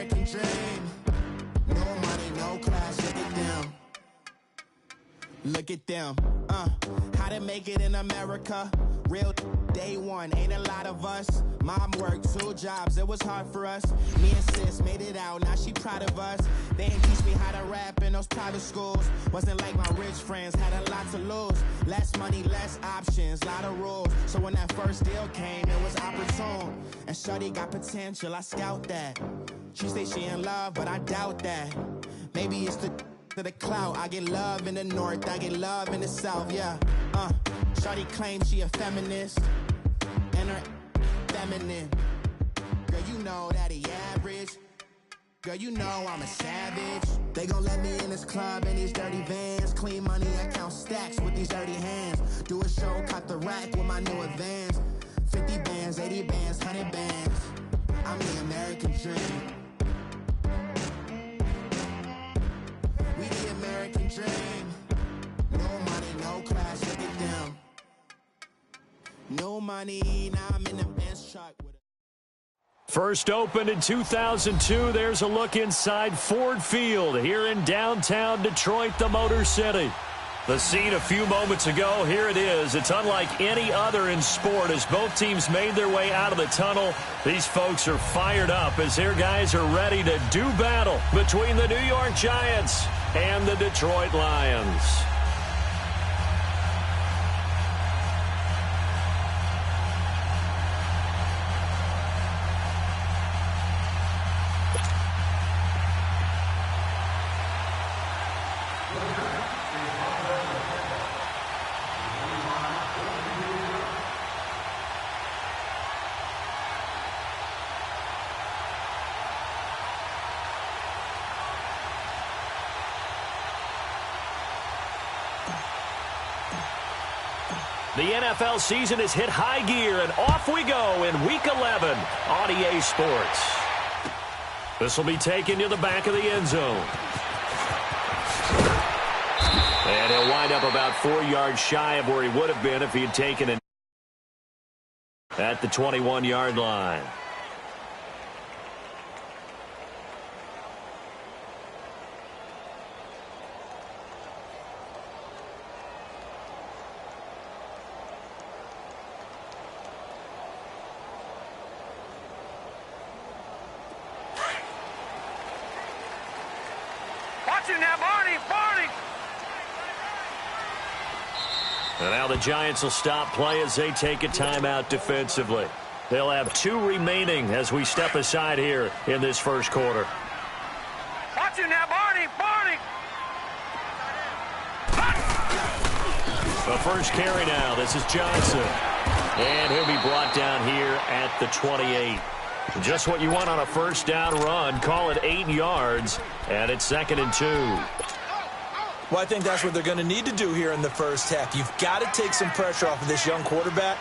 American dream. No money, no class, look at them. Look at them, how to make it in America. Real day one, ain't a lot of us. Mom worked 2 jobs, it was hard for us. Me and sis made it out, now she proud of us. They didn't teach me how to rap in those private schools. Wasn't like my rich friends, had a lot to lose. Less money, less options, lot of rules. So when that first deal came, it was opportune. And shorty got potential, I scout that. She say she in love, but I doubt that. Maybe it's the clout. I get love in the north, I get love in the south, yeah. Shorty claims she a feminist, and her feminine. Girl, you know that he average. Girl, you know I'm a savage. They gon' let me in this club in these dirty vans. Clean money, I count stacks with these dirty hands. Do a show, cut the rack with my new advance. 50 bands, 80 bands, 100 bands. I'm the American dream. We the American dream. No money, no class, look at them. No money, now I'm in the Benz truck with a... First opened in 2002, there's a look inside Ford Field here in downtown Detroit, the Motor City. The scene a few moments ago, here it is. It's unlike any other in sport as both teams made their way out of the tunnel. These folks are fired up as their guys are ready to do battle between the New York Giants and the Detroit Lions. The NFL season has hit high gear, and off we go in Week 11 on EA Sports. This will be taken to the back of the end zone. And he'll wind up about 4 yards shy of where he would have been if he had taken it at the 21-yard line. And now the Giants will stop play as they take a timeout defensively. They'll have 2 remaining as we step aside here in this first quarter. Watch it now, Barney! The first carry now. This is Johnson. And he'll be brought down here at the 28. Just what you want on a first down run. Call it 8 yards. And it's 2nd and 2. Well, I think that's what they're going to need to do here in the first half. You've got to take some pressure off of this young quarterback,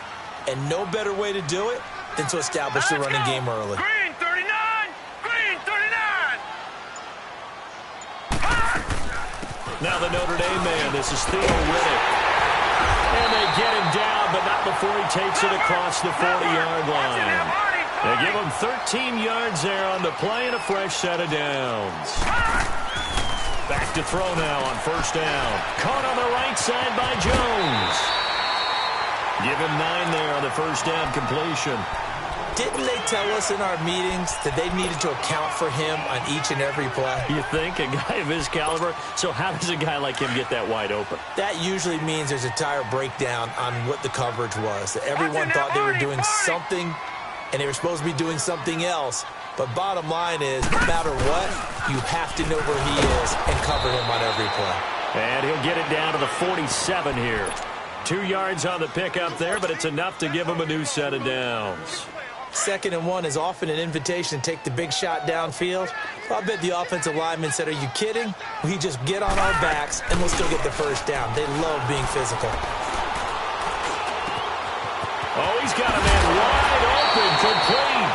and no better way to do it than to establish the running game early. Green 39! Green 39! Now the Notre Dame man. This is Theo Riddick. And they get him down, but not before he takes it across the 40-yard line. They give him 13 yards there on the play and a fresh set of downs. Back to throw now on first down. Caught on the right side by Jones. Give him 9 there on the first down completion. Didn't they tell us in our meetings that they needed to account for him on each and every play? You think? A guy of his caliber? So how does a guy like him get that wide open? That usually means there's a tire breakdown on what the coverage was. Everyone thought they were doing something, and they were supposed to be doing something else. But bottom line is, no matter what, you have to know where he is and cover him on every play. And he'll get it down to the 47 here. 2 yards on the pickup there, but it's enough to give him a new set of downs. 2nd and 1 is often an invitation to take the big shot downfield. I bet the offensive lineman said, are you kidding? We just get on our backs and we'll still get the first down. They love being physical. Oh, he's got a man wide open, complete.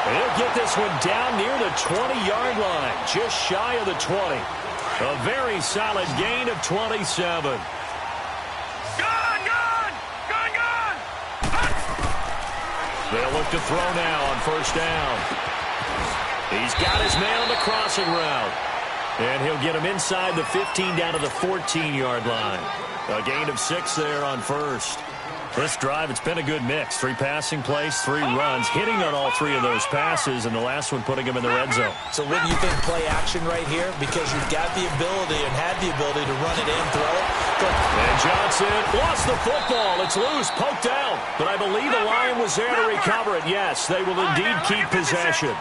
And he'll get this one down near the 20-yard line, just shy of the 20. A very solid gain of 27. They'll look to throw now on first down. He's got his man on the crossing route. And he'll get him inside the 15 down to the 14-yard line. A gain of 6 there on first. This drive, it's been a good mix. 3 passing plays, 3 runs, hitting on all 3 of those passes, and the last one putting him in the red zone. So wouldn't you think play action right here? Because you've got the ability and had the ability to run it in, throw it. And Johnson lost the football. It's loose, poked out. But I believe the Lion was there to recover it. Yes, they will indeed keep possession.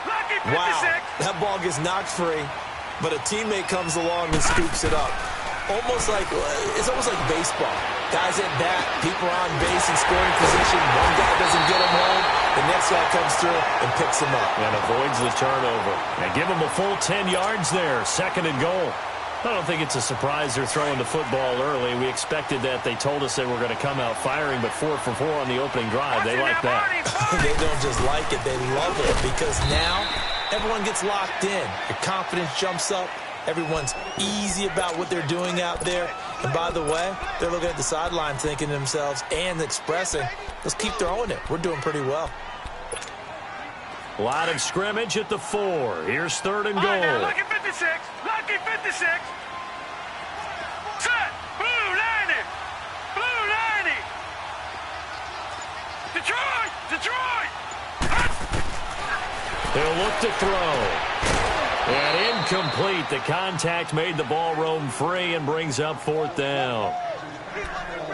Wow, that ball gets knocked free, but a teammate comes along and scoops it up. It's almost like baseball. Guys at bat, people are on base in scoring position. One guy doesn't get him home. The next guy comes through and picks him up. And avoids the turnover. And give him a full 10 yards there. 2nd and goal. I don't think it's a surprise they're throwing the football early. We expected that. They told us they were going to come out firing, but 4 for 4 on the opening drive. They like that. They don't just like it. They love it because now everyone gets locked in. Your confidence jumps up. Everyone's easy about what they're doing out there. And by the way, they're looking at the sideline thinking to themselves and expressing, let's keep throwing it. We're doing pretty well. Line of scrimmage at the 4. Here's 3rd and goal. All right, now, lucky 56. Lucky 56. Set. Blue 90. Blue 90. Detroit. Detroit. They'll look to throw. And incomplete. The contact made the ball roam free and brings up 4th down.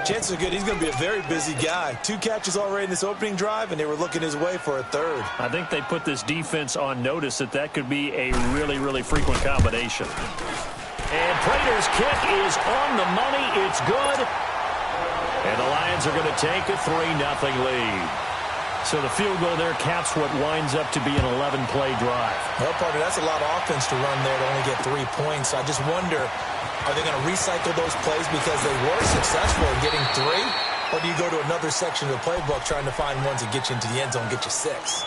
Chances are good. He's going to be a very busy guy. 2 catches already in this opening drive, and they were looking his way for a 3rd. I think they put this defense on notice that could be a really, really frequent combination. And Prater's kick is on the money. It's good. And the Lions are going to take a 3-0 lead. So the field goal there caps what winds up to be an 11-play drive. Well, partner, that's a lot of offense to run there to only get 3 points. I just wonder, are they going to recycle those plays because they were successful in getting 3? Or do you go to another section of the playbook trying to find ones that get you into the end zone, get you 6?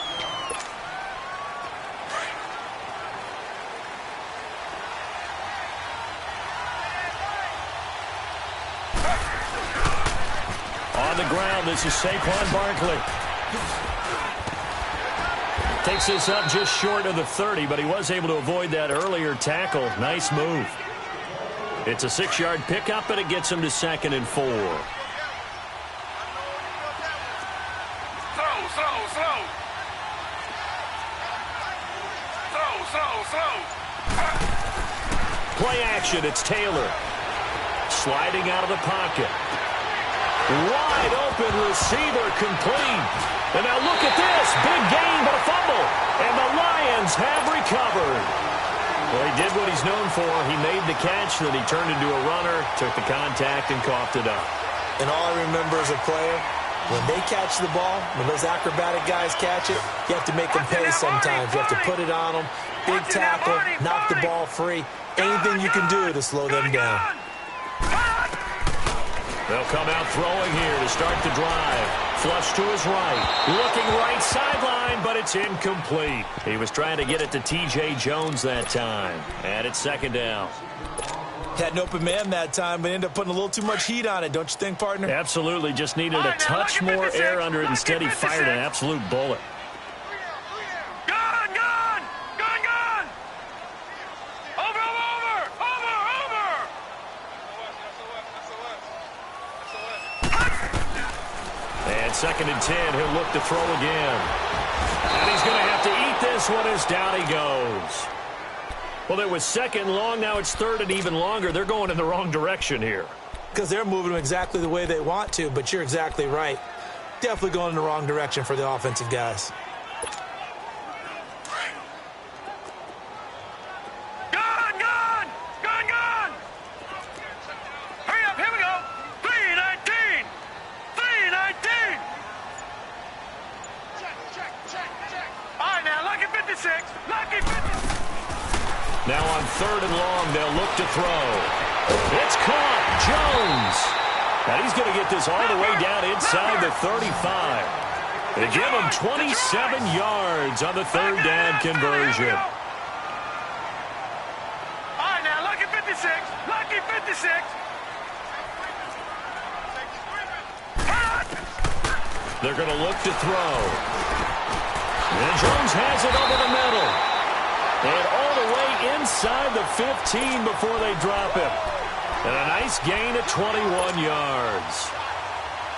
On the ground, this is Saquon Barkley. Takes this up just short of the 30, but he was able to avoid that earlier tackle. Nice move. It's a 6-yard pickup, and it gets him to 2nd and 4. Play action, it's Taylor. Sliding out of the pocket. Wide open receiver complete. And now look at this. Big gain, but a fumble. And the Lions have recovered. Well, he did what he's known for. He made the catch, then he turned into a runner, took the contact, and coughed it up. And all I remember as a player, when they catch the ball, when those acrobatic guys catch it, you have to make them pay sometimes. You have to put it on them. Big tackle, knock the ball free. Anything you can do to slow them down. They'll come out throwing here to start the drive. Flush to his right. Looking right sideline, but it's incomplete. He was trying to get it to T.J. Jones that time. And it's 2nd down. Had an open man that time, but ended up putting a little too much heat on it, don't you think, partner? Absolutely. Just needed a touch more air under it. Instead, he fired an absolute bullet. And 2nd and 10, he'll look to throw again. And he's going to have to eat this one as down he goes. Well, it was 2nd long, now it's 3rd and even longer. They're going in the wrong direction here. Because they're moving them exactly the way they want to, but you're exactly right. Definitely going in the wrong direction for the offensive guys. Now on 3rd and long, they'll look to throw. It's caught. Jones. And he's going to get this all the way down inside the 35. They give him 27 yards on the 3rd down conversion. All right, now, lucky 56. Lucky 56. They're going to look to throw. And Jones has it over the middle. And all the way inside the 15 before they drop him. And a nice gain of 21 yards.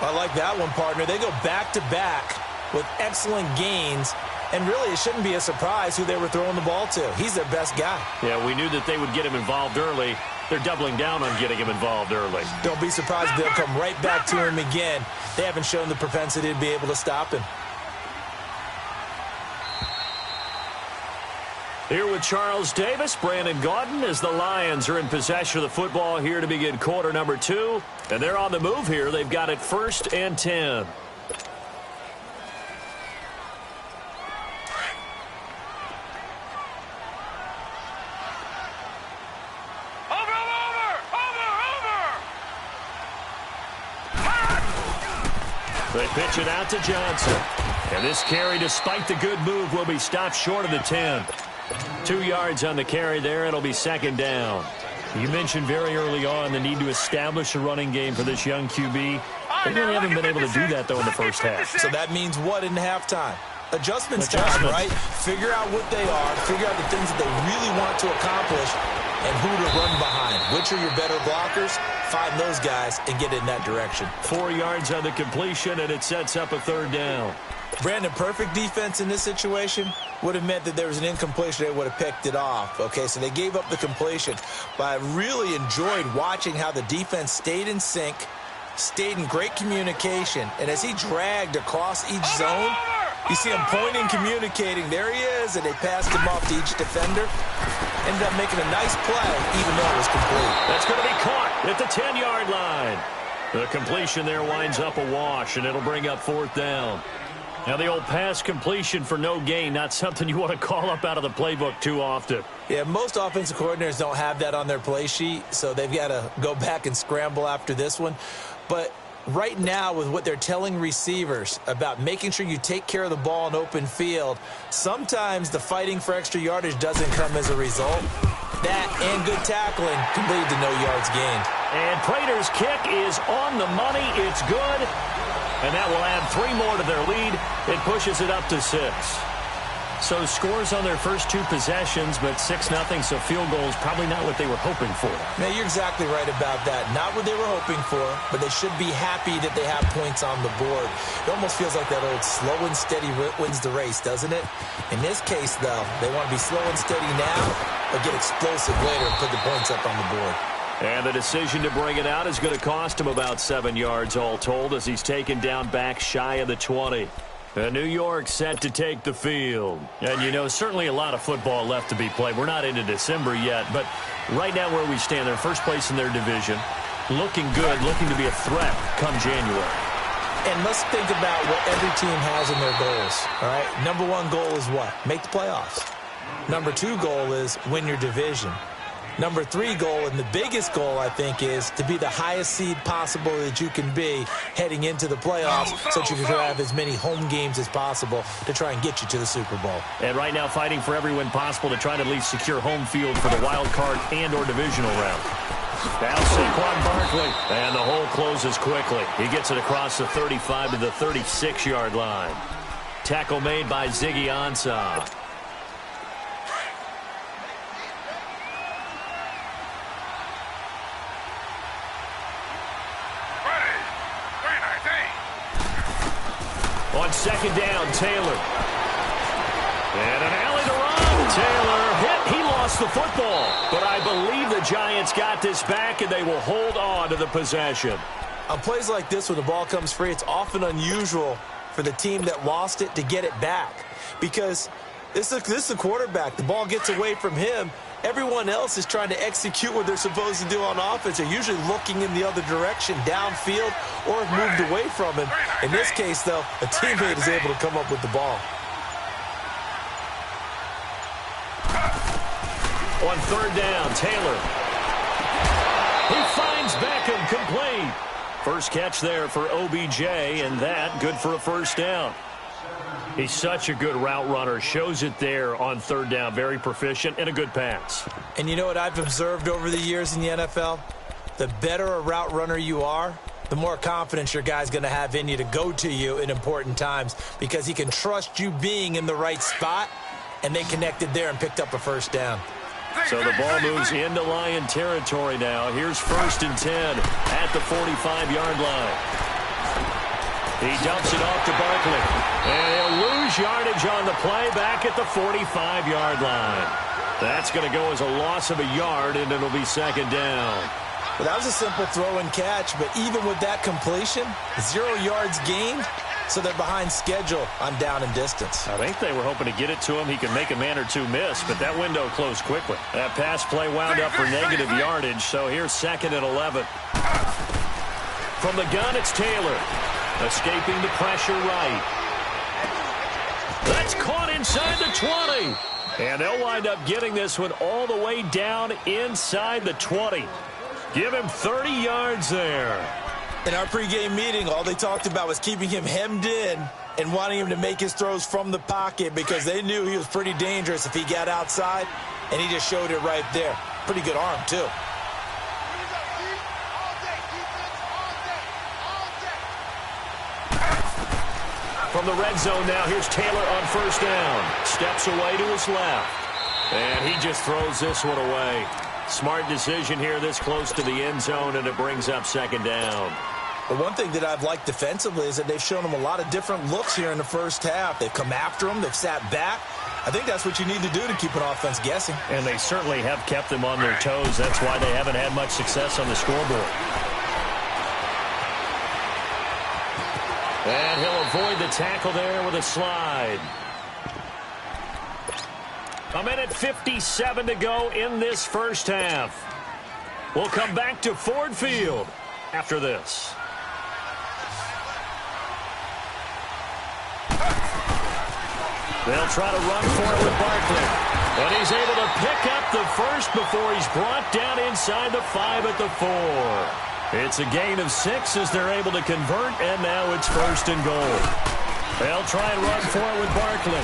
I like that one, partner. They go back-to-back with excellent gains. And really, it shouldn't be a surprise who they were throwing the ball to. He's their best guy. Yeah, we knew that they would get him involved early. They're doubling down on getting him involved early. Don't be surprised if they'll come right back to him again. They haven't shown the propensity to be able to stop him. Here with Charles Davis, Brandon Gaudin, as the Lions are in possession of the football here to begin quarter number 2. And they're on the move here. They've got it 1st and 10. They pitch it out to Johnson. And this carry, despite the good move, will be stopped short of the 10. 2 yards on the carry there. It'll be 2nd down. You mentioned very early on the need to establish a running game for this young QB. They really haven't been able to do that, though, in the first half. So that means what in halftime? Adjustments time, right? Figure out what they are, figure out the things that they really want to accomplish, and who to run behind. Which are your better blockers? Find those guys and get in that direction. 4 yards on the completion, and it sets up a 3rd down. Brandon, perfect defense in this situation would have meant that there was an incompletion. They would have picked it off. Okay, so they gave up the completion. But I really enjoyed watching how the defense stayed in sync, stayed in great communication, and as he dragged across each zone, you see him pointing, communicating. There he is, and they passed him off to each defender. Ended up making a nice play, even though it was complete. That's going to be caught at the 10-yard line. The completion there winds up a wash, and it'll bring up 4th down. Now, the old pass completion for no gain, not something you want to call up out of the playbook too often. Yeah, most offensive coordinators don't have that on their play sheet, so they've got to go back and scramble after this one. But right now, with what they're telling receivers about making sure you take care of the ball in open field, sometimes the fighting for extra yardage doesn't come as a result. That and good tackling can lead to no yards gained. And Prater's kick is on the money. It's good. And that will add 3 more to their lead. It pushes it up to 6. So scores on their first 2 possessions, but 6-0, so field goal is probably not what they were hoping for. Man, you're exactly right about that. Not what they were hoping for, but they should be happy that they have points on the board. It almost feels like that old slow and steady wins the race, doesn't it? In this case, though, they want to be slow and steady now, but get explosive later and put the points up on the board. And the decision to bring it out is going to cost him about 7 yards all told as he's taken down back shy of the 20. New York set to take the field. And, you know, certainly a lot of football left to be played. We're not into December yet, but right now where we stand, they're first place in their division. Looking good, looking to be a threat come January. And let's think about what every team has in their goals, all right? Number 1 goal is what? Make the playoffs. Number 2 goal is win your division. Number 3 goal, and the biggest goal, I think, is to be the highest seed possible that you can be heading into the playoffs so that you can have as many home games as possible to try and get you to the Super Bowl. And right now fighting for every win possible to try to at least secure home field for the wild card and or divisional round. Now Saquon Barkley, and the hole closes quickly. He gets it across the 35 to the 36-yard line. Tackle made by Ziggy Ansah. On 2nd down, Taylor. And an alley to run. Taylor hit. He lost the football. But I believe the Giants got this back, and they will hold on to the possession. On plays like this, when the ball comes free, it's often unusual for the team that lost it to get it back. Because this is the quarterback. The ball gets away from him. Everyone else is trying to execute what they're supposed to do on offense. They're usually looking in the other direction, downfield, or have moved away from him. In this case, though, a teammate is able to come up with the ball. On 3rd down, Taylor. He finds Beckham complete. First catch there for OBJ, and that good for a 1st down. He's such a good route runner. Shows it there on 3rd down. Very proficient and a good pass. And you know what I've observed over the years in the NFL? The better a route runner you are, the more confidence your guy's going to have in you to go to you in important times because he can trust you being in the right spot and they connected there and picked up a first down. So the ball moves into Lion territory now. Here's 1st and 10 at the 45-yard line. He dumps it off to Barkley. And he'll lose yardage on the play back at the 45-yard line. That's going to go as a loss of a yard, and it'll be 2nd down. Well, that was a simple throw and catch, but even with that completion, 0 yards gained, so they're behind schedule on down and distance. I think they were hoping to get it to him. He could make a man or two miss, but that window closed quickly. That pass play wound up for negative yardage, so here's 2nd and 11. From the gun, it's Taylor. Escaping the pressure right. That's caught inside the 20. And they'll wind up getting this one all the way down inside the 20. Give him 30 yards there. In our pregame meeting, all they talked about was keeping him hemmed in and wanting him to make his throws from the pocket because they knew he was pretty dangerous if he got outside, and he just showed it right there. Pretty good arm, too. From the red zone now, here's Taylor on 1st down. Steps away to his left. And he just throws this one away. Smart decision here this close to the end zone, and it brings up 2nd down. The one thing that I've liked defensively is that they've shown him a lot of different looks here in the first half. They've come after him. They've sat back. I think that's what you need to do to keep an offense guessing. And they certainly have kept them on their toes. That's why they haven't had much success on the scoreboard. And he'll avoid the tackle there with a slide. 1:57 to go in this first half. We'll come back to Ford Field after this. They'll try to run for it with Barkley. And he's able to pick up the first before he's brought down inside the 5 at the 4. It's a gain of 6 as they're able to convert, and now it's 1st and goal. They'll try and run for it with Barkley.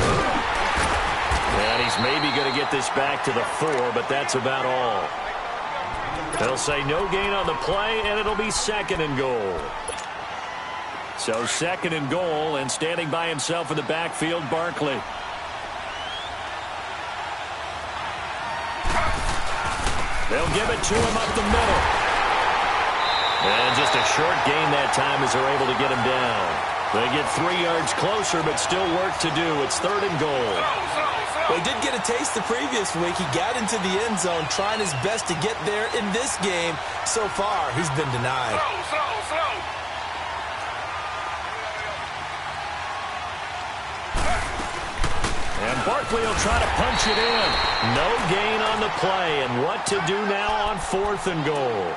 And he's maybe going to get this back to the 4, but that's about all. They'll say no gain on the play, and it'll be 2nd and goal. So 2nd and goal, and standing by himself in the backfield, Barkley. They'll give it to him up the middle. And just a short gain that time as they're able to get him down. They get 3 yards closer, but still work to do. It's 3rd and goal. Well, he did get a taste the previous week. He got into the end zone trying his best to get there in this game. So far, he's been denied. And Barkley will try to punch it in. No gain on the play. And what to do now on 4th and goal?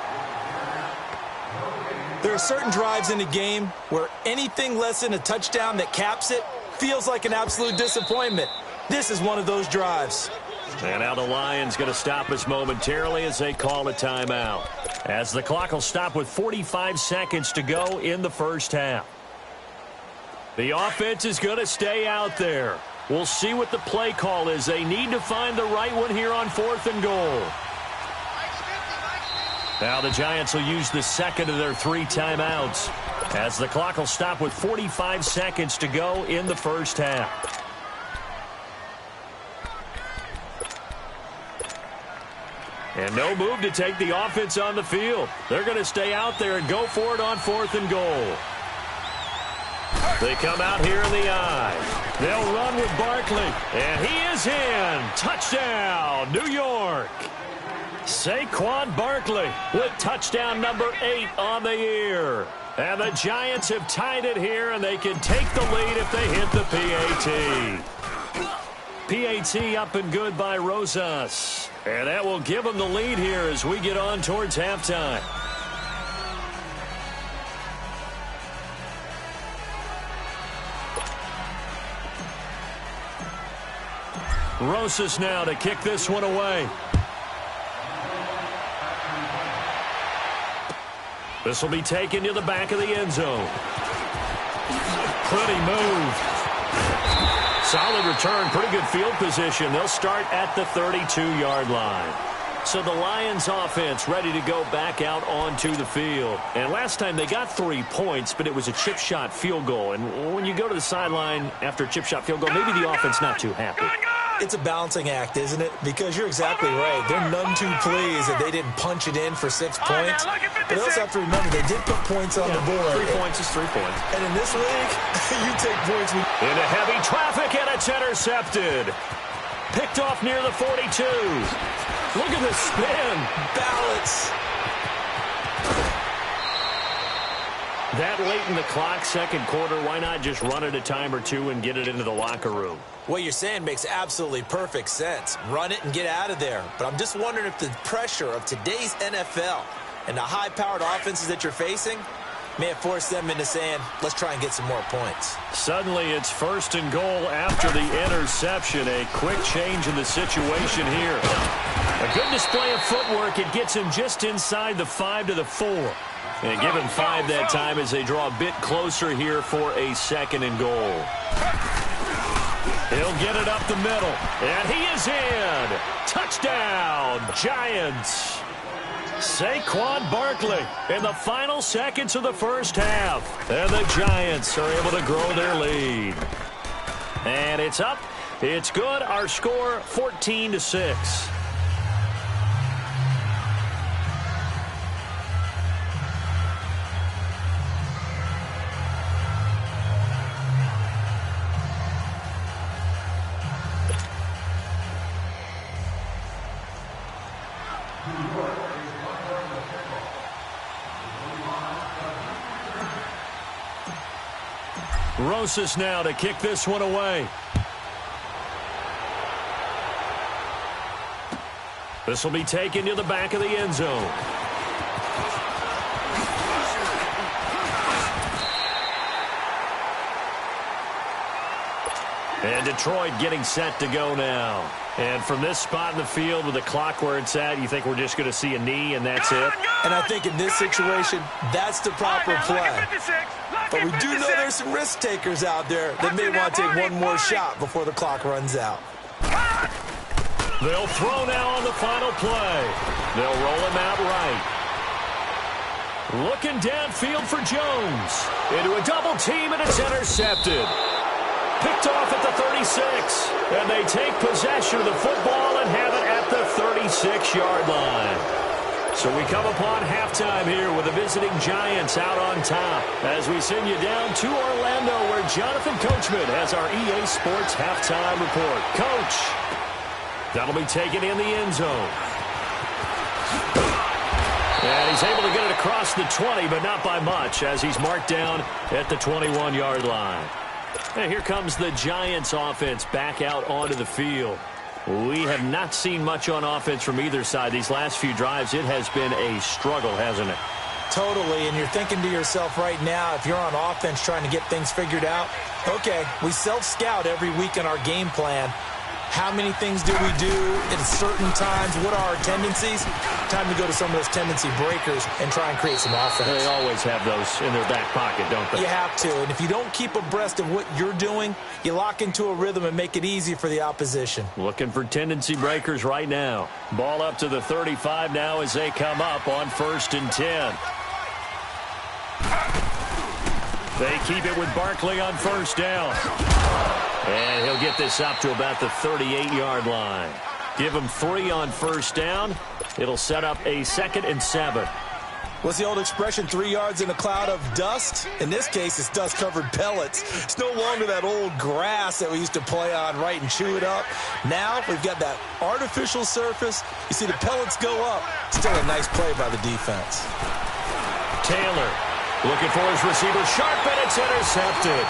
There are certain drives in a game where anything less than a touchdown that caps it feels like an absolute disappointment. This is one of those drives. And now the Lions going to stop us momentarily as they call a timeout. As the clock will stop with 45 seconds to go in the first half. The offense is going to stay out there. We'll see what the play call is. They need to find the right one here on 4th and goal. Now the Giants will use the 2nd of their 3 timeouts as the clock will stop with 45 seconds to go in the first half. And no move to take the offense on the field. They're going to stay out there and go for it on 4th and goal. They come out here in the I. They'll run with Barkley. And he is in. Touchdown, New York. Saquon Barkley with touchdown number 8 on the year. And the Giants have tied it here, and they can take the lead if they hit the PAT. PAT up and good by Rosas. And that will give them the lead here as we get on towards halftime. Rosas now to kick this one away. This will be taken to the back of the end zone. Pretty move. Solid return, pretty good field position. They'll start at the 32-yard line. So the Lions offense ready to go back out onto the field. And last time they got 3 points, but it was a chip shot field goal. And when you go to the sideline after a chip shot field goal, maybe the offense not too happy. It's a balancing act, isn't it? Because you're exactly right. They're none too pleased that they didn't punch it in for 6 points. But they also have to remember they did put points on the board. 3 points is 3 points. And in this league, you take points. Into heavy traffic, and it's intercepted. Picked off near the 42. Look at the spin. Balance. That late in the clock, second quarter, why not just run it a time or two and get it into the locker room? What you're saying makes absolutely perfect sense. Run it and get out of there. But I'm just wondering if the pressure of today's NFL and the high-powered offenses that you're facing may have forced them into saying, let's try and get some more points. Suddenly, it's 1st and goal after the interception. A quick change in the situation here. A good display of footwork. It gets him just inside the 5 to the 4. And give him 5 that time as they draw a bit closer here for a 2nd and goal. He'll get it up the middle. And he is in. Touchdown, Giants. Saquon Barkley in the final seconds of the first half. And the Giants are able to grow their lead. And it's up. It's good. Our score, 14-6. Rosas now to kick this one away. This will be taken to the back of the end zone. And Detroit getting set to go now. And from this spot in the field with the clock where it's at, you think we're just going to see a knee and that's it? And I think in this situation, that's the proper play. But we do know there's some risk takers out there that may want to take one more shot before the clock runs out. They'll throw now on the final play. They'll roll him out right. Looking downfield for Jones. Into a double team, and it's intercepted. Picked off at the 36. And they take possession of the football and have it at the 36-yard line. So we come upon halftime here with the visiting Giants out on top as we send you down to Orlando where Jonathan Coachman has our EA Sports halftime report. Coach, that'll be taken in the end zone. And he's able to get it across the 20, but not by much as he's marked down at the 21-yard line. And here comes the Giants offense back out onto the field. We have not seen much on offense from either side. These last few drives, it has been a struggle, hasn't it? Totally, and you're thinking to yourself right now, if you're on offense trying to get things figured out, okay, we self-scout every week in our game plan. How many things do we do at certain times? What are our tendencies? Time to go to some of those tendency breakers and try and create some offense. They always have those in their back pocket, don't they? You have to, and if you don't keep abreast of what you're doing, you lock into a rhythm and make it easy for the opposition. Looking for tendency breakers right now. Ball up to the 35 now as they come up on 1st and 10. They keep it with Barkley on 1st down. And he'll get this up to about the 38-yard line. Give him 3 on 1st down. It'll set up a 2nd and 7. What's the old expression, 3 yards in a cloud of dust? In this case, it's dust-covered pellets. It's no longer that old grass that we used to play on, right, and chew it up. Now we've got that artificial surface. You see the pellets go up. Still a nice play by the defense. Taylor looking for his receiver. Sharp, and it's intercepted.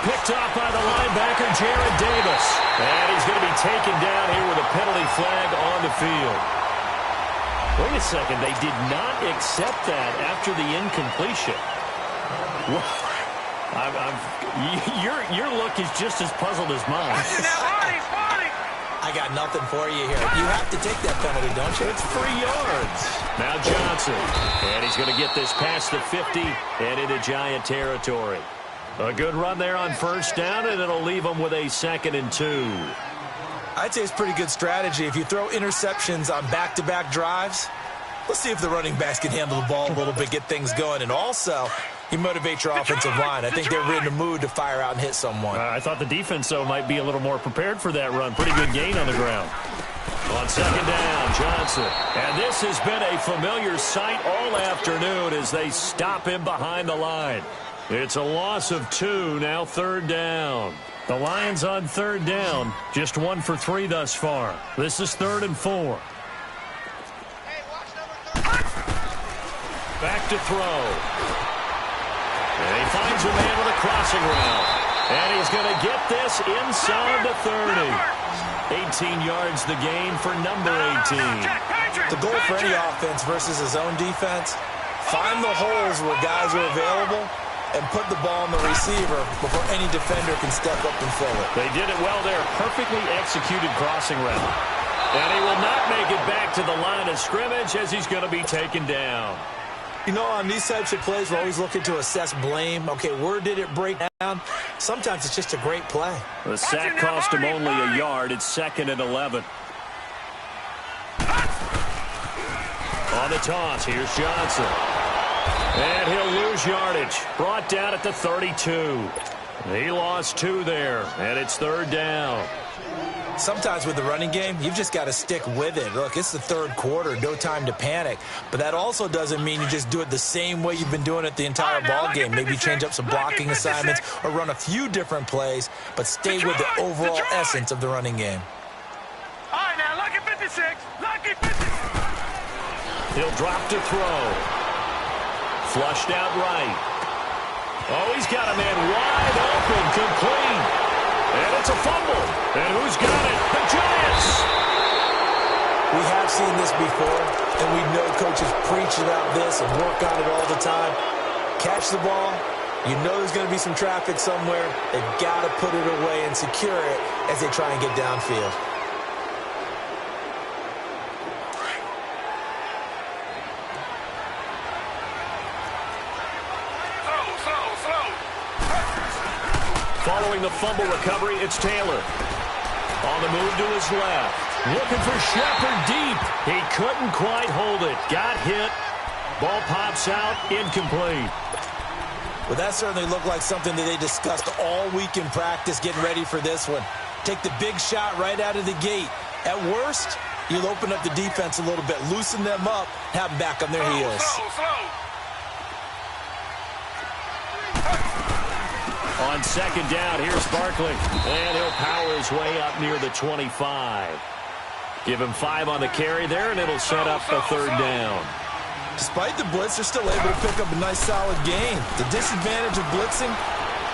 Picked off by the linebacker, Jared Davis. And he's going to be taken down here with a penalty flag on the field. Wait a second. They did not accept that after the incompletion. Your look is just as puzzled as mine. I got nothing for you here. You have to take that penalty, don't you? It's 3 yards. Now Johnson. And he's going to get this past the 50 and into Giant territory. A good run there on 1st down, and it'll leave them with a 2nd and 2. I'd say it's pretty good strategy. If you throw interceptions on back-to-back drives, let's see if the running backs can handle the ball a little bit, get things going. And also, You motivate your offensive line. I think they were in the mood to fire out and hit someone. I thought the defense, though, might be a little more prepared for that run. Pretty good gain on the ground. On second down, Johnson. And this has been a familiar sight all afternoon as they stop him behind the line. It's a loss of 2, now third down. The Lions on third down, just 1 for 3 thus far. This is 3rd and 4. Back to throw. And he finds a man with a crossing route. And he's going to get this inside the 30. 18 yards the gain for number 18. The goal for any offense versus his own defense, find the holes where guys are available and put the ball on the receiver before any defender can step up and fill it. They did it well there. Perfectly executed crossing route. And he will not make it back to the line of scrimmage as he's going to be taken down. You know, on these types of plays, we're always looking to assess blame. Okay, where did it break down? Sometimes it's just a great play. The sack cost him only a yard. It's 2nd and 11. On the toss, here's Johnson. And he'll lose yardage. Brought down at the 32. He lost 2 there, and it's 3rd down. Sometimes with the running game, you've just got to stick with it. Look, it's the 3rd quarter, no time to panic. But that also doesn't mean you just do it the same way you've been doing it the entire ball game. Maybe change up some blocking assignments or run a few different plays, but stay with the overall essence of the running game. All right, now, lucky 56. Lucky 56. He'll drop to throw. Flushed out right. Oh, he's got a man wide open, complete. And it's a fumble. And who's got it? The Giants! We have seen this before, and we know coaches preach about this and work on it all the time. Catch the ball. You know there's going to be some traffic somewhere. They've got to put it away and secure it as they try and get downfield. Following the fumble recovery, it's Taylor. On the move to his left. Looking for Shepard deep. He couldn't quite hold it. Got hit. Ball pops out. Incomplete. Well, that certainly looked like something that they discussed all week in practice getting ready for this one. Take the big shot right out of the gate. At worst, you'll open up the defense a little bit, loosen them up, have them back on their heels. On second down, here's Barkley. And he'll power his way up near the 25. Give him 5 on the carry there, and it'll set up a 3rd down. Despite the blitz, they're still able to pick up a nice, solid gain. The disadvantage of blitzing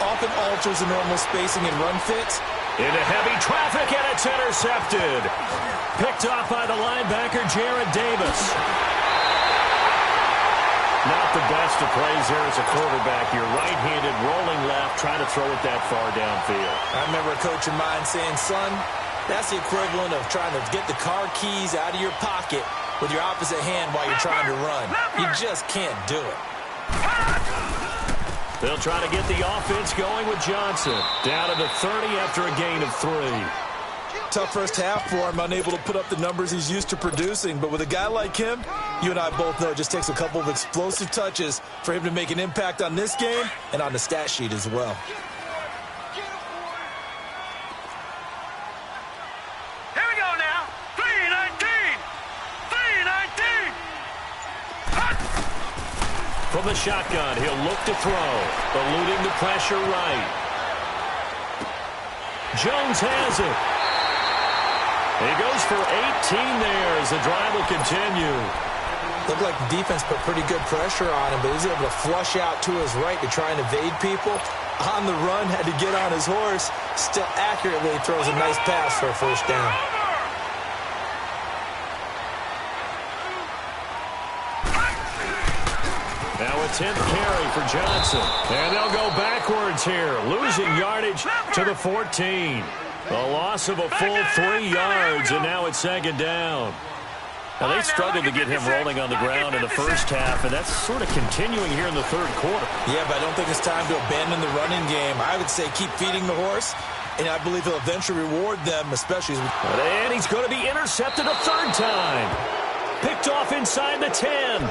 often alters the normal spacing and run fits. Into heavy traffic, and it's intercepted. Picked off by the linebacker, Jarrad Davis. Not the best of plays there as a quarterback. You're right-handed, rolling left, trying to throw it that far downfield. I remember a coach of mine saying, son, that's the equivalent of trying to get the car keys out of your pocket with your opposite hand while you're trying to run. You just can't do it. They'll try to get the offense going with Johnson. Down to the 30 after a gain of 3. Tough first half for him, unable to put up the numbers he's used to producing. But with a guy like him, you and I both know it just takes a couple of explosive touches for him to make an impact on this game and on the stat sheet as well. Here we go now. 3-19. 3-19. From the shotgun, he'll look to throw. Eluding the pressure right. Jones has it. He goes for 18 there as the drive will continue. Looked like the defense put pretty good pressure on him, but he was able to flush out to his right to try and evade people. On the run, had to get on his horse. Still accurately throws a nice pass for a 1st down. Now a 10th carry for Johnson. And they'll go backwards here, losing yardage to the 14. A loss of a full 3 yards, and now it's 2nd down. Now, they struggled to get him rolling on the ground in the first half, and that's sort of continuing here in the 3rd quarter. Yeah, but I don't think it's time to abandon the running game. I would say keep feeding the horse, and I believe he'll eventually reward them, especially as we... And he's going to be intercepted a 3rd time. Picked off inside the 10.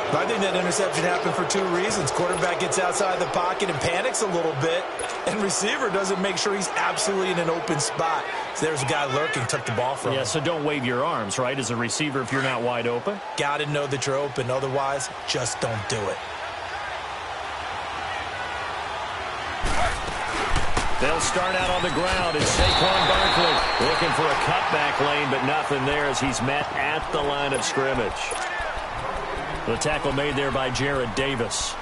I think that interception happened for two reasons. Quarterback gets outside the pocket and panics a little bit, and receiver doesn't make sure he's absolutely in an open spot. So there's a guy lurking, took the ball from him. Yeah, so don't wave your arms, right, as a receiver if you're not wide open? Got to know that you're open. Otherwise, just don't do it. They'll start out on the ground, and Saquon Barkley looking for a cutback lane, but nothing there as he's met at the line of scrimmage. The tackle made there by Jared Davis.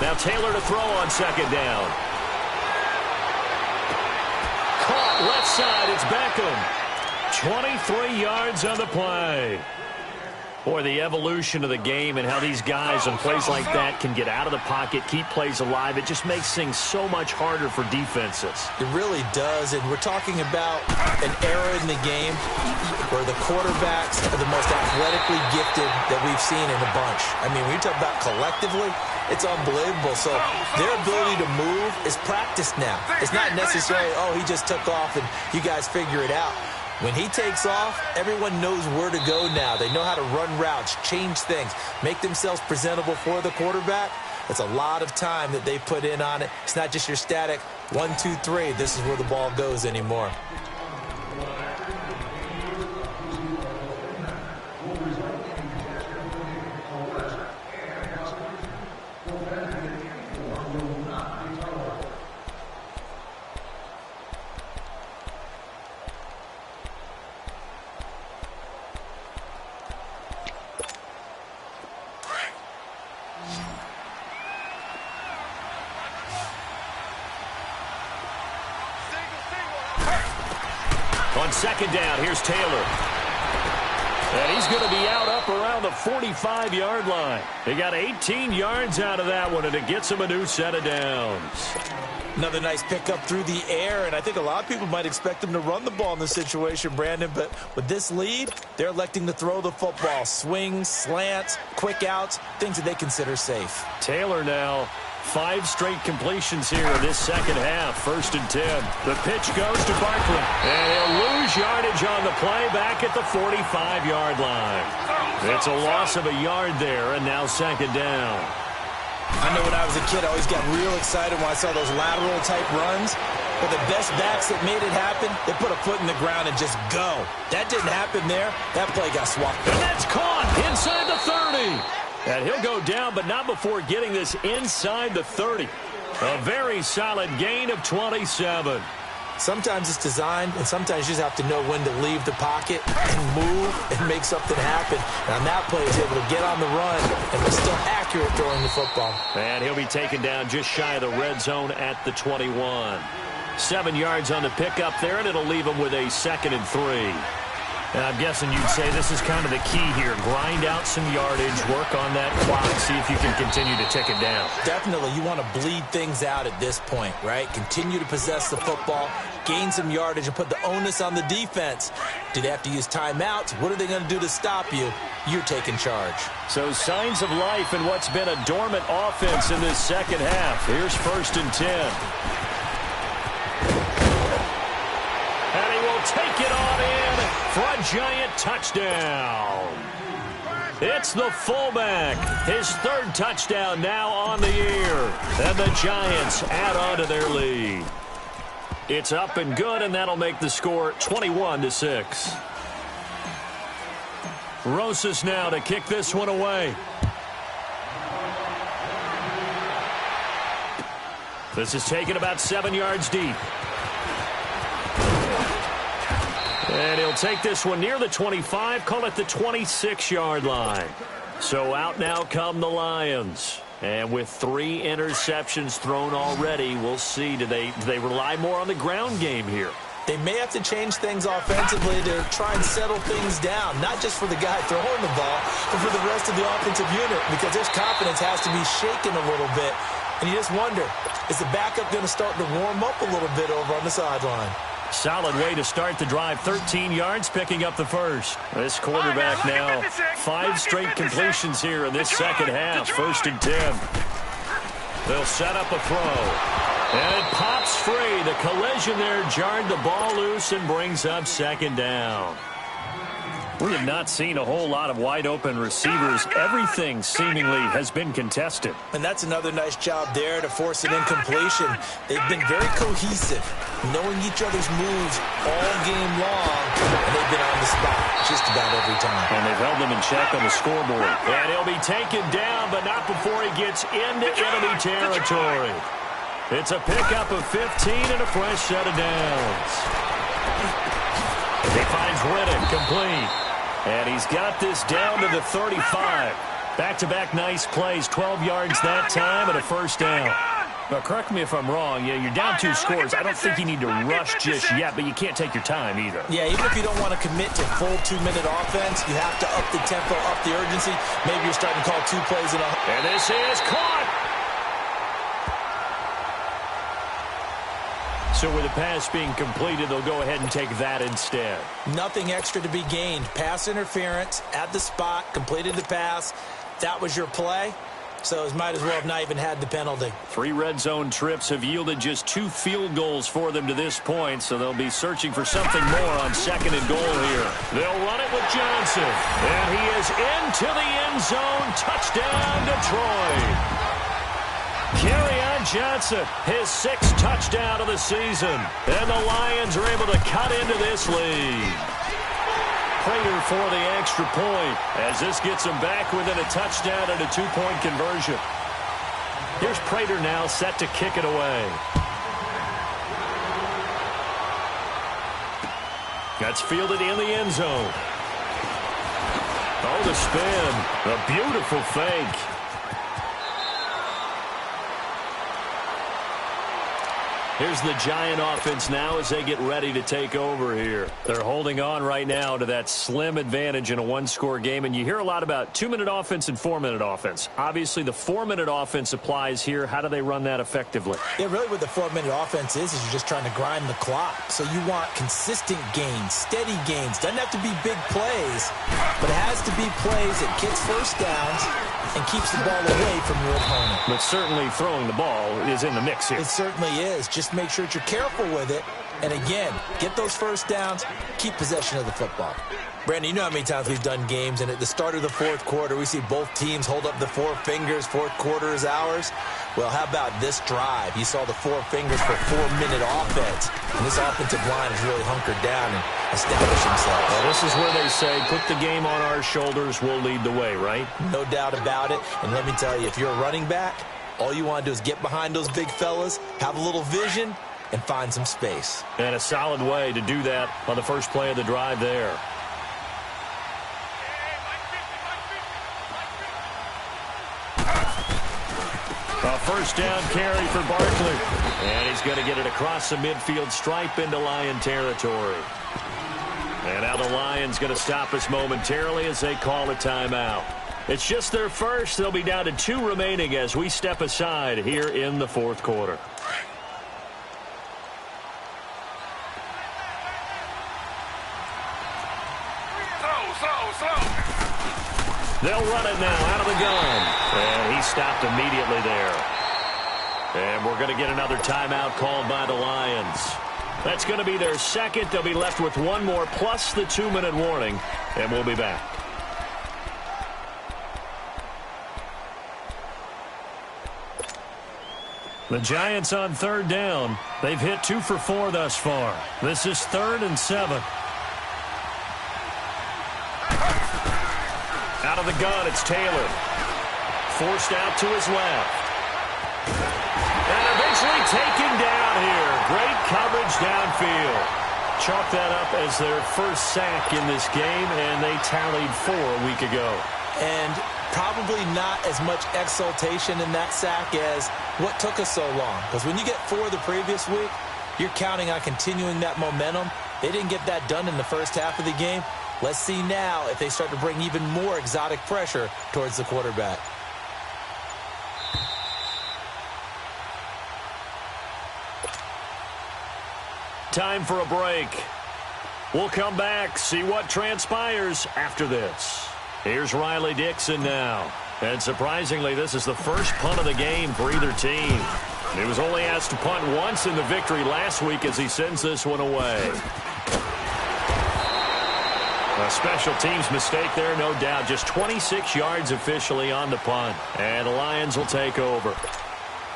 Now Taylor to throw on second down. Caught left side. It's Beckham. 23 yards on the play. Boy, the evolution of the game and how these guys on plays like that can get out of the pocket, keep plays alive, it just makes things so much harder for defenses. It really does, and we're talking about an era in the game where the quarterbacks are the most athletically gifted that we've seen in a bunch. I mean, when you talk about collectively, it's unbelievable. So their ability to move is practiced now. It's not necessarily, oh, he just took off and you guys figure it out. When he takes off, everyone knows where to go now. They know how to run routes, change things, make themselves presentable for the quarterback. It's a lot of time that they put in on it. It's not just your static 1, 2, 3. This is where the ball goes anymore. On second down, here's Taylor. And he's going to be out up around the 45-yard line. They got 18 yards out of that one, and it gets him a new set of downs. Another nice pickup through the air, and I think a lot of people might expect him to run the ball in this situation, Brandon, but with this lead, they're electing to throw the football. Swings, slants, quick outs, things that they consider safe. Taylor now, 5 straight completions here in this second half. 1st and 10. The pitch goes to Barkley, and he'll lose yardage on the play back at the 45-yard line. It's a loss of a yard there, and now second down. I know when I was a kid, I always got real excited when I saw those lateral-type runs. But the best backs that made it happen, they put a foot in the ground and just go. That didn't happen there. That play got swapped. And that's caught inside the 30. And he'll go down, but not before getting this inside the 30. A very solid gain of 27. Sometimes it's designed, and sometimes you just have to know when to leave the pocket and move and make something happen. And on that play, he's able to get on the run and was still accurate throwing the football. And he'll be taken down just shy of the red zone at the 21. 7 yards on the pickup there, and it'll leave him with a 2nd and 3. And I'm guessing you'd say this is kind of the key here. Grind out some yardage, work on that clock, see if you can continue to tick it down. Definitely. You want to bleed things out at this point, right? Continue to possess the football, gain some yardage, and put the onus on the defense. Do they have to use timeouts? What are they going to do to stop you? You're taking charge. So signs of life in what's been a dormant offense in this second half. Here's 1st and 10. And he will take it on in for a giant touchdown. It's the fullback. His 3rd touchdown now on the year. And the Giants add on to their lead. It's up and good, and that'll make the score 21-6. Rosas now to kick this one away. This is taken about 7 yards deep. And he'll take this one near the 25, call it the 26-yard line. So out now come the Lions. And with 3 interceptions thrown already, we'll see. Do they rely more on the ground game here? They may have to change things offensively to try and settle things down, not just for the guy throwing the ball, but for the rest of the offensive unit, because his confidence has to be shaken a little bit. And you just wonder, is the backup going to start to warm up a little bit over on the sideline? Solid way to start the drive. 13 yards, picking up the first. This quarterback now, 5 straight completions here in this second half. 1st and 10. They'll set up a throw. And it pops free. The collision there jarred the ball loose and brings up 2nd down. We have not seen a whole lot of wide-open receivers. Everything seemingly has been contested. And that's another nice job there to force an incompletion. They've been very cohesive, knowing each other's moves all game long, and they've been on the spot just about every time. And they've held them in check on the scoreboard. And he'll be taken down, but not before he gets into enemy territory. It's a pickup of 15 and a fresh set of downs. He finds Riddick complete. And he's got this down to the 35. Back-to-back nice plays, 12 yards that time and a 1st down. Now, correct me if I'm wrong. Yeah, you're down 2 scores. I don't think you need to rush just yet, but you can't take your time either. Yeah, even if you don't want to commit to full 2-minute offense, you have to up the tempo, up the urgency. Maybe you're starting to call 2 plays in a... And this is caught. So with the pass being completed, they'll go ahead and take that instead. Nothing extra to be gained. Pass interference at the spot, completed the pass. That was your play, so it might as well have not even had the penalty. 3 red zone trips have yielded just 2 field goals for them to this point, so they'll be searching for something more on 2nd and goal here. They'll run it with Johnson, and he is into the end zone. Touchdown, Detroit. Kerryon Johnson, his 6th touchdown of the season. And the Lions are able to cut into this lead. Prater for the extra point as this gets them back within a touchdown and a 2-point conversion. Here's Prater now set to kick it away. That's fielded in the end zone. Oh, the spin. A beautiful fake. Here's the Giant offense now as they get ready to take over here. They're holding on right now to that slim advantage in a 1-score game. And you hear a lot about 2-minute offense and 4-minute offense. Obviously, the 4-minute offense applies here. How do they run that effectively? Yeah, really what the 4-minute offense is you're just trying to grind the clock. So you want consistent gains, steady gains. Doesn't have to be big plays, but it has to be plays that gets 1st downs and keeps the ball away from your opponent. But certainly throwing the ball is in the mix here. It certainly is. Just make sure that you're careful with it. And again, get those 1st downs, keep possession of the football. Brandon, you know how many times we've done games, and at the start of the 4th quarter, we see both teams hold up the 4 fingers, 4th quarter is ours. Well, how about this drive? You saw the 4 fingers for 4-minute offense, and this offensive line is really hunkered down and established themselves. Well, this is where they say, put the game on our shoulders, we'll lead the way, right? No doubt about it, and let me tell you, if you're a running back, all you want to do is get behind those big fellas, have a little vision, and find some space. And a solid way to do that on the first play of the drive there. A 1st down carry for Barkley. And he's going to get it across the midfield stripe into Lion territory. And now the Lions going to stop us momentarily as they call a timeout. It's just their first. They'll be down to 2 remaining as we step aside here in the 4th quarter. They'll run it now out of the gun. And he stopped immediately there. And we're going to get another timeout called by the Lions. That's going to be their 2nd. They'll be left with 1 more plus the 2-minute warning. And we'll be back. The Giants on 3rd down. They've hit 2 for 4 thus far. This is 3rd and 7. Out of the gun, it's Taylor. Forced out to his left. And eventually taken down here. Great coverage downfield. Chalk that up as their 1st sack in this game, and they tallied 4 a week ago. And probably not as much exultation in that sack as what took us so long. Because when you get 4 the previous week, you're counting on continuing that momentum. They didn't get that done in the first half of the game. Let's see now if they start to bring even more exotic pressure towards the quarterback. time for a break. We'll come back, see what transpires after this. Here's Riley Dixon now. And surprisingly, this is the first punt of the game for either team. He was only asked to punt once in the victory last week as he sends this one away. A special teams mistake there, no doubt. Just 26 yards officially on the punt. And the Lions will take over.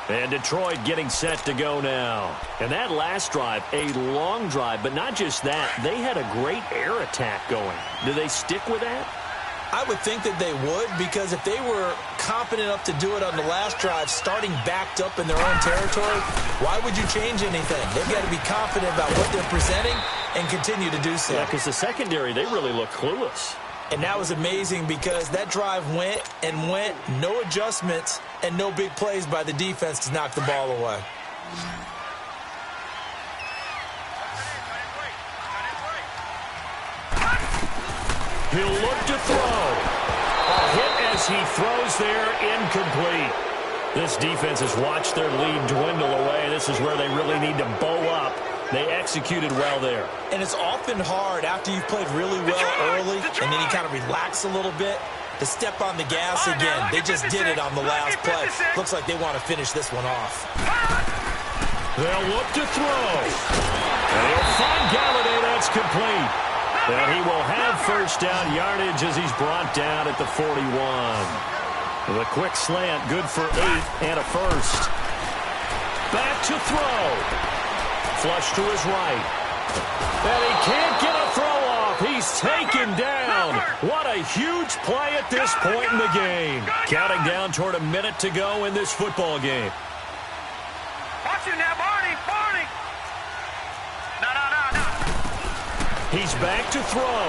And Detroit getting set to go now. And that last drive, a long drive, but not just that. They had a great air attack going. Do they stick with that? I would think that they would, because if they were competent enough to do it on the last drive, starting backed up in their own territory, why would you change anything? They've got to be confident about what they're presenting and continue to do so. Yeah, because the secondary, they really look clueless. And that was amazing because that drive went and went, no adjustments, and no big plays by the defense to knock the ball away. He'll look to throw. A hit as he throws there, incomplete. This defense has watched their lead dwindle away. This is where they really need to bow up. They executed well there. And it's often hard after you've played really well early and then you kind of relax a little bit to step on the gas again. They just did it on the last play. Looks like they want to finish this one off. They'll look to throw. And he'll find Galladay. That's complete. And he will have first down yardage as he's brought down at the 41. The quick slant, good for 8 and a first. Back to throw. Flush to his right. And he can't get a throw off. He's taken down. What a huge play at this point in the game. Counting down toward a minute to go in this football game. Watch him now, Barney. Barney. No. He's back to throw.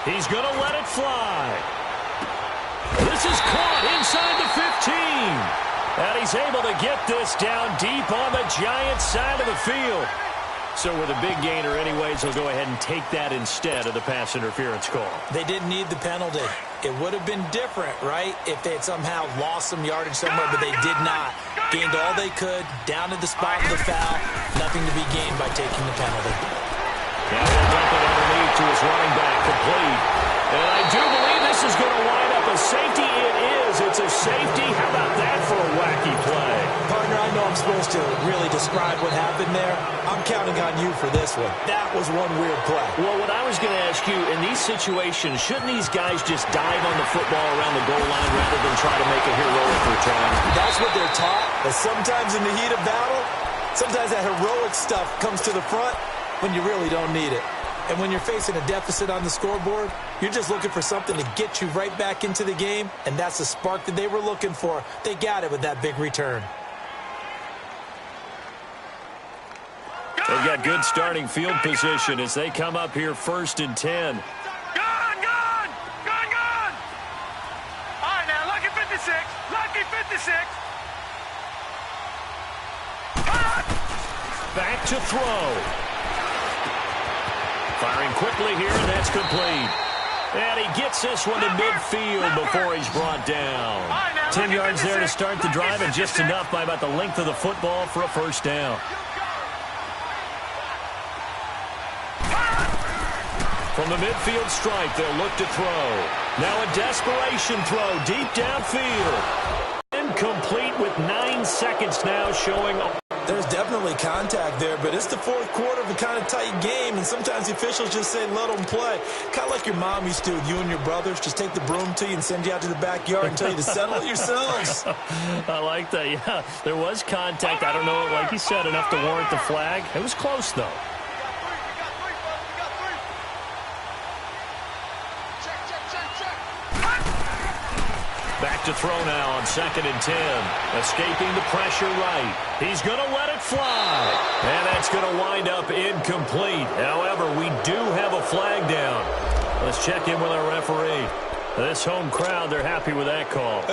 He's going to let it fly. This is caught inside the 15. And he's able to get this down deep on the Giants side of the field. So with a big gainer anyways, he'll go ahead and take that instead of the pass interference call. They didn't need the penalty. It would have been different, right, if they had somehow lost some yardage somewhere, but they did not. Gained all they could, down to the spot of the foul. Nothing to be gained by taking the penalty. Now he'll dump it underneath to his running back, complete. And I do believe this is going to wind up a safety. It is. It's a safety. How about that for a wacky play? Partner, I know I'm supposed to really describe what happened there. I'm counting on you for this one. That was one weird play. Well, what I was going to ask you, in these situations, shouldn't these guys just dive on the football around the goal line rather than try to make a heroic return? That's what they're taught, but sometimes in the heat of battle, sometimes that heroic stuff comes to the front when you really don't need it. And when you're facing a deficit on the scoreboard, you're just looking for something to get you right back into the game, and that's the spark that they were looking for. They got it with that big return. They've got good starting field position as they come up here 1st and 10. Gone! All right, now, lucky 56. Lucky 56. Back to throw. Firing quickly here, and that's complete. And he gets this one to midfield before he's brought down. 10 yards there to start the drive, and just enough by about the length of the football for a first down. From the midfield stripe, they'll look to throw. Now a desperation throw deep downfield. Incomplete with 9 seconds now showing. There's definitely contact there, but it's the fourth quarter of a kind of tight game, and sometimes the officials just say, let them play. Kind of like your mom used to with you and your brothers. Just take the broom to you and send you out to the backyard and tell you to settle it yourselves. I like that, yeah. There was contact. I don't know, like you said, enough to warrant the flag. It was close, though. Back to throw now on 2nd and 10. Escaping the pressure right. He's going to let it fly. And that's going to wind up incomplete. However, we do have a flag down. Let's check in with our referee. This home crowd, they're happy with that call.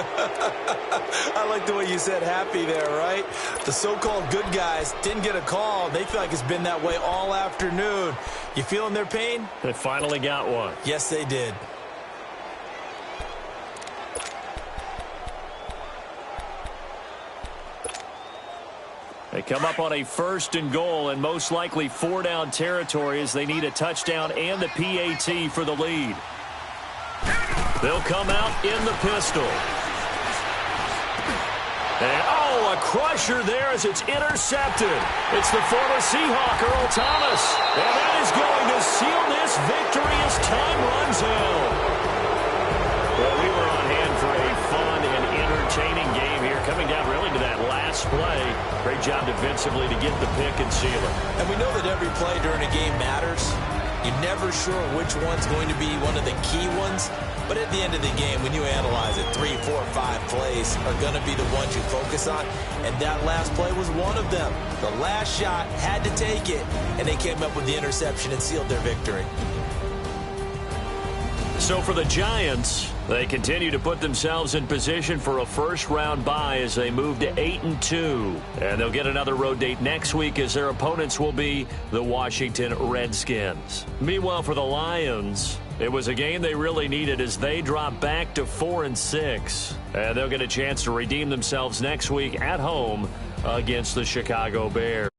I like the way you said happy there, right? The so-called good guys didn't get a call. They feel like it's been that way all afternoon. You feeling their pain? They finally got one. Yes, they did. They come up on a 1st and goal and most likely 4-down territory as they need a touchdown and the PAT for the lead. They'll come out in the pistol. And, a crusher there as it's intercepted. It's the former Seahawk, Earl Thomas. And that is going to seal this victory as time runs out. Well, we were on hand for a fun and entertaining game here, coming down really to that last play. Great job defensively to get the pick and seal it. And we know that every play during a game matters. You're never sure which one's going to be one of the key ones. But at the end of the game, when you analyze it, 3, 4, 5 plays are going to be the ones you focus on. And that last play was one of them. The last shot had to take it, and they came up with the interception and sealed their victory. So for the Giants, they continue to put themselves in position for a first-round bye as they move to 8-2. And they'll get another road date next week as their opponents will be the Washington Redskins. Meanwhile, for the Lions, it was a game they really needed as they drop back to 4-6. And they'll get a chance to redeem themselves next week at home against the Chicago Bears.